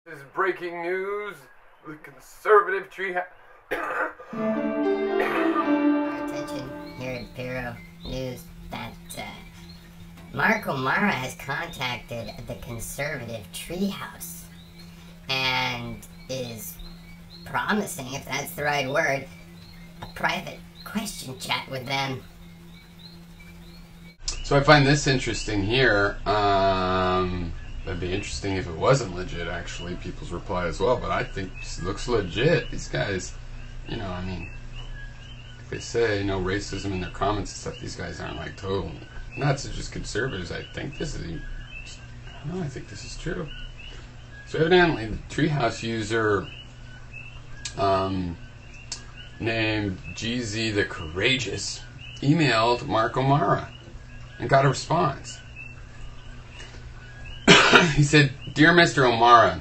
This is breaking news. The conservative treehouse. Our attention here at Bureau News that Mark O'Mara has contacted the Conservative Treehouse and is promising, if that's the right word, a private question chat with them. So I find this interesting here. That'd be interesting if it wasn't legit, actually, people's reply as well, but I think this looks legit. These guys, you know, I mean, if they say no racism in their comments and stuff, these guys aren't like total nuts. They're just conservatives. I think this is, I think this is true. So evidently the Treehouse user named GZ the Courageous emailed Mark O'Mara and got a response. He said, "Dear Mr. O'Mara,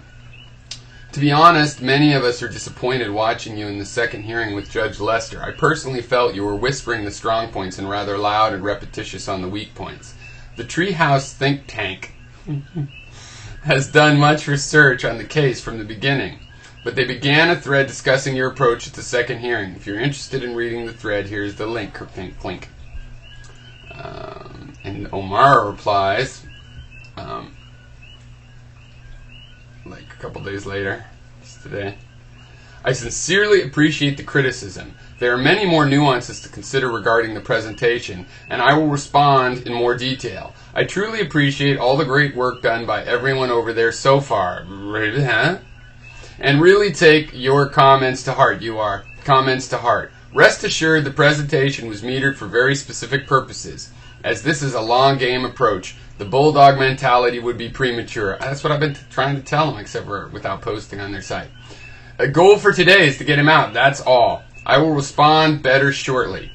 to be honest, many of us are disappointed watching you in the second hearing with Judge Lester. I personally felt you were whispering the strong points and rather loud and repetitious on the weak points. The Treehouse think tank has done much research on the case from the beginning, but they began a thread discussing your approach at the second hearing. If you're interested in reading the thread, here's the link." And O'Mara replies, like a couple days later, it's today, "I sincerely appreciate the criticism. There are many more nuances to consider regarding the presentation, and I will respond in more detail. I truly appreciate all the great work done by everyone over there so far, and really take your comments to heart. Rest assured the presentation was metered for very specific purposes. As this is a long game approach, the bulldog mentality would be premature." That's what I've been trying to tell them, except for without posting on their site. "A goal for today is to get him out. That's all. I will respond better shortly.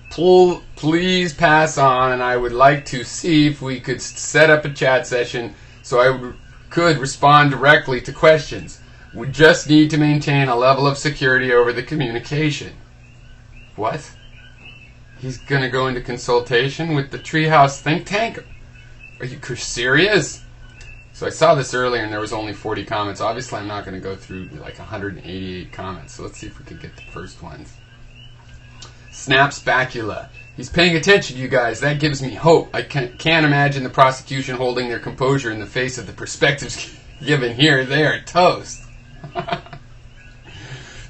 Please pass on, and I would like to see if we could set up a chat session so I could respond directly to questions. We just need to maintain a level of security over the communication." What? He's going to go into consultation with the Treehouse think tank? Are you serious? So I saw this earlier and there was only 40 comments. Obviously I'm not going to go through like 188 comments. So let's see if we can get the first ones. Snap Spacula. "He's paying attention, you guys. That gives me hope. I can't imagine the prosecution holding their composure in the face of the perspectives given here. They are toast."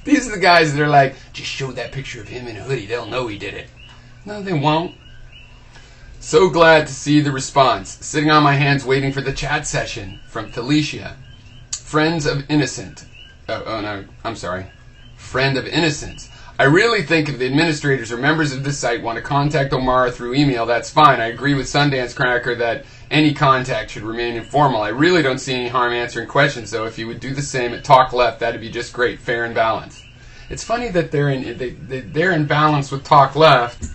These are the guys that are like, just show that picture of him in a hoodie. They'll know he did it. No, they won't. "So glad to see the response. Sitting on my hands waiting for the chat session." From Felicia. Friend of Innocence. "I really think if the administrators or members of this site want to contact O'Mara through email, that's fine. I agree with Sundance Cracker that any contact should remain informal. I really don't see any harm answering questions, though. If you would do the same at Talk Left, that'd be just great. Fair and balanced." It's funny that they're in balance with Talk Left.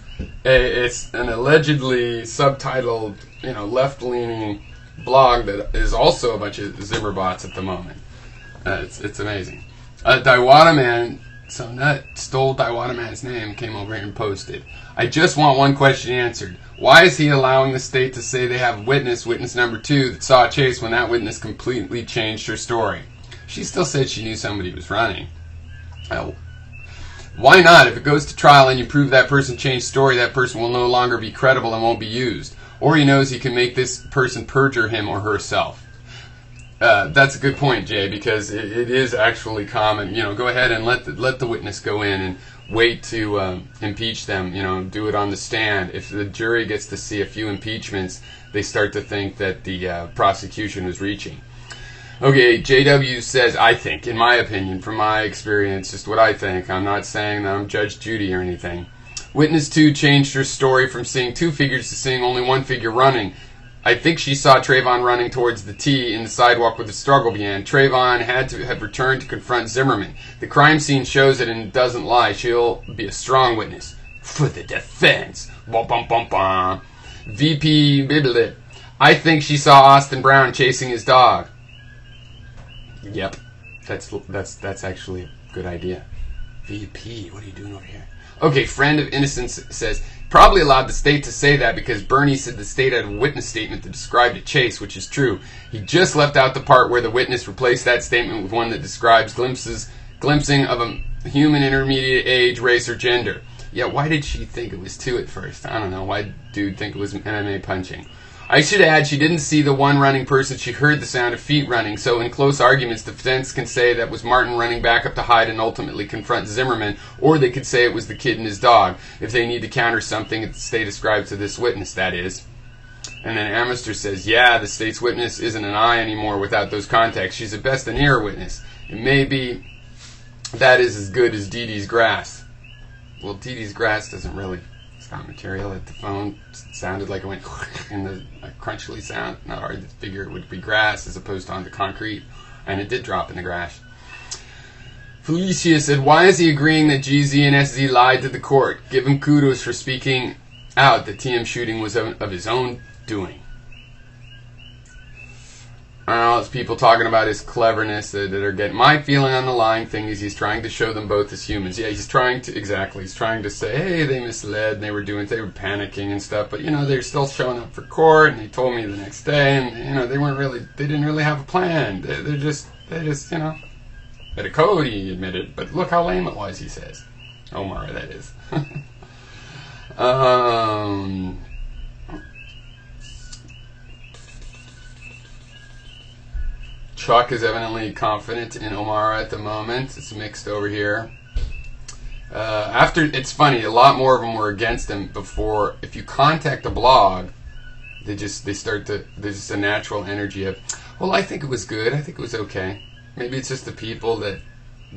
It's an allegedly subtitled, left-leaning blog that is also a bunch of Zimmer bots at the moment. It's amazing. Daiwada Man, some nut stole Daiwada Man's name, came over here and posted, "I just want one question answered. Why is he allowing the state to say they have witness number 2, that saw Chase when that witness completely changed her story? She still said she knew somebody was running. Why not? If it goes to trial and you prove that person changed story, that person will no longer be credible and won't be used. Or he knows he can make this person perjure him or herself." That's a good point, Jay, because it is actually common. Go ahead and let the witness go in and wait to impeach them. Do it on the stand. If the jury gets to see a few impeachments, they start to think that the prosecution was reaching. Okay, JW says, "I think, in my opinion, from my experience, just what I think. I'm not saying that I'm Judge Judy or anything. Witness 2 changed her story from seeing 2 figures to seeing only 1 figure running. I think she saw Trayvon running towards the T in the sidewalk where the struggle began. Trayvon had to have returned to confront Zimmerman. The crime scene shows it and it doesn't lie. She'll be a strong witness. For the defense. Bum, bum, bum, bum. VP Biblit. I think she saw Austin Brown chasing his dog." Yep, that's actually a good idea. VP, what are you doing over here? Okay, friend of innocence says, probably allowed the state to say that because Bernie said the state had a witness statement that described a chase, which is true. He just left out the part where the witness replaced that statement with one that describes glimpsing of a human intermediate age, race, or gender. Yeah, why did she think it was 2 at first? I don't know. Why did dude think it was MMA punching? I should add, she didn't see the one running person. She heard the sound of feet running. So in close arguments, the defense can say that was Martin running back up to hide and ultimately confront Zimmerman, or they could say it was the kid and his dog, if they need to counter something that the state ascribes to this witness, that is. And then Amester says, yeah, the state's witness isn't an eye anymore without those contacts. She's at best an ear witness. It may be that is as good as Dee Dee's grass. Well, Dee Dee's grass doesn't really... It's not material. The phone sounded like it went in the crunchily sound. Not hard to figure it would be grass as opposed to onto concrete. And it did drop in the grass. Felicia said, why is he agreeing that GZ and SZ lied to the court? Give him kudos for speaking out that TM shooting was of his own doing. I don't know, it's people talking about his cleverness that are getting... My feeling on the lying thing is he's trying to show them both as humans. Yeah, he's trying to... Exactly. He's trying to say, hey, they misled, and they were panicking and stuff, but, they're still showing up for court, and they told me the next day, and, they didn't really have a plan. They're just, But a code, he admitted, but look how lame it was, he says. Omar, that is. Chuck is evidently confident in Omar at the moment. It's mixed over here. It's funny, a lot more of them were against him before. If you contact the blog, there's just a natural energy of, well, I think it was good, I think it was okay. Maybe it's just the people that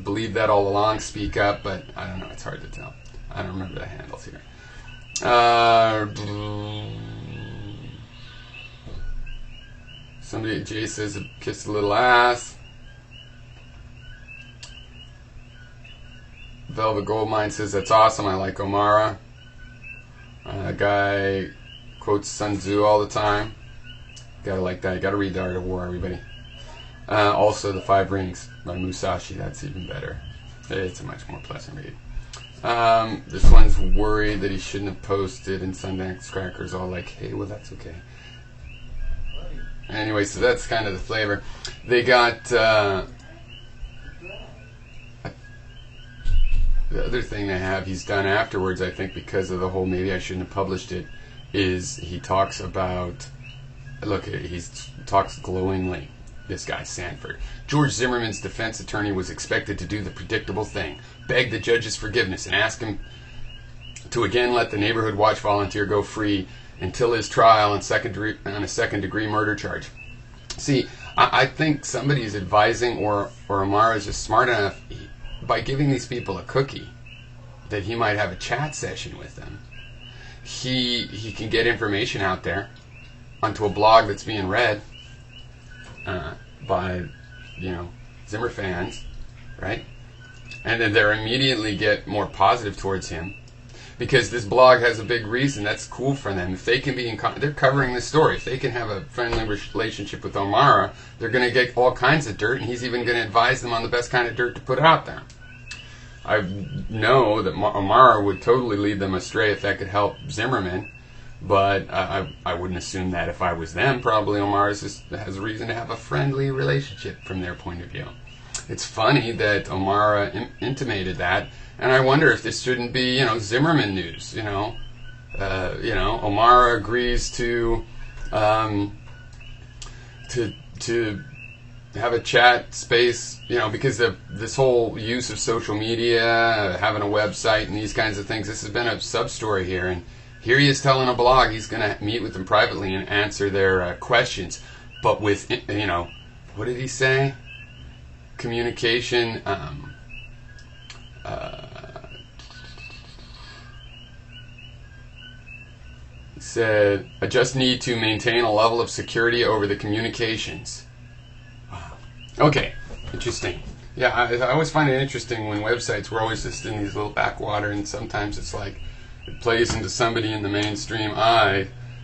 believe that all along speak up, but I don't know, it's hard to tell. I don't remember the handles here. Somebody at Jay says kissed a little ass. Velvet Goldmine says that's awesome. I like Omara. A guy quotes Sun Tzu all the time. Gotta like that. You gotta read The Art of War, everybody. Also, The 5 Rings by Musashi. That's even better. It's a much more pleasant read. This one's worried that he shouldn't have posted, and Sundance Cracker's all like, hey, well, that's okay. Anyway, so that's kind of the flavor. They got the other thing they have he's done afterwards, I think because of the whole maybe I shouldn't have published it, is he talks about, look, he talks glowingly, this guy Sanford. George Zimmerman's defense attorney was expected to do the predictable thing, beg the judge's forgiveness and ask him to again let the neighborhood watch volunteer go free until his trial on a second-degree murder charge. See, I think somebody's advising, or Amara is just smart enough, by giving these people a cookie, that he might have a chat session with them. He can get information out there onto a blog that's being read by, Zimmer fans, right? And then they'll immediately get more positive towards him. Because this blog has a big reason. That's cool for them. If they can be they're covering this story. If they can have a friendly relationship with Omara, they're going to get all kinds of dirt, and he's even going to advise them on the best kind of dirt to put out there. I know that Omara would totally lead them astray if that could help Zimmerman, but I wouldn't assume that if I was them. Probably Omara has a reason to have a friendly relationship from their point of view. It's funny that Omara intimated that. And I wonder if this shouldn't be, Zimmerman news. Omara agrees to have a chat space, because of this whole use of social media, having a website, and these kinds of things. This has been a sub-story here, and here he is telling a blog he's going to meet with them privately and answer their questions, but with, what did he say? Communication. He said, I just need to maintain a level of security over the communications. Okay, interesting. Yeah, I always find it interesting when websites were always just in these little backwater, and sometimes it's like it plays into somebody in the mainstream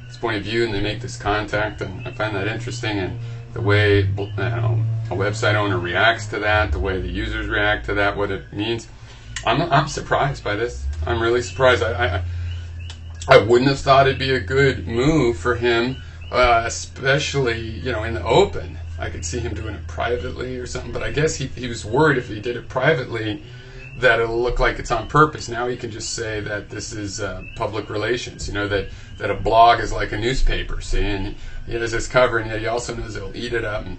this point of view, and they make this contact, and I find that interesting, and the way a website owner reacts to that, the way the users react to that, what it means. I'm surprised by this. I'm really surprised. I wouldn't have thought it'd be a good move for him, especially, in the open. I could see him doing it privately or something, but I guess he was worried if he did it privately that it'll look like it's on purpose. Now he can just say that this is public relations, that a blog is like a newspaper, see, and he has this cover, and yet he also knows he'll eat it up and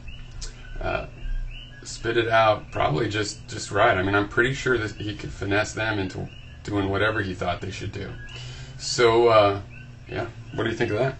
spit it out probably just right. I mean, I'm pretty sure that he could finesse them into doing whatever he thought they should do. So, yeah, what do you think of that?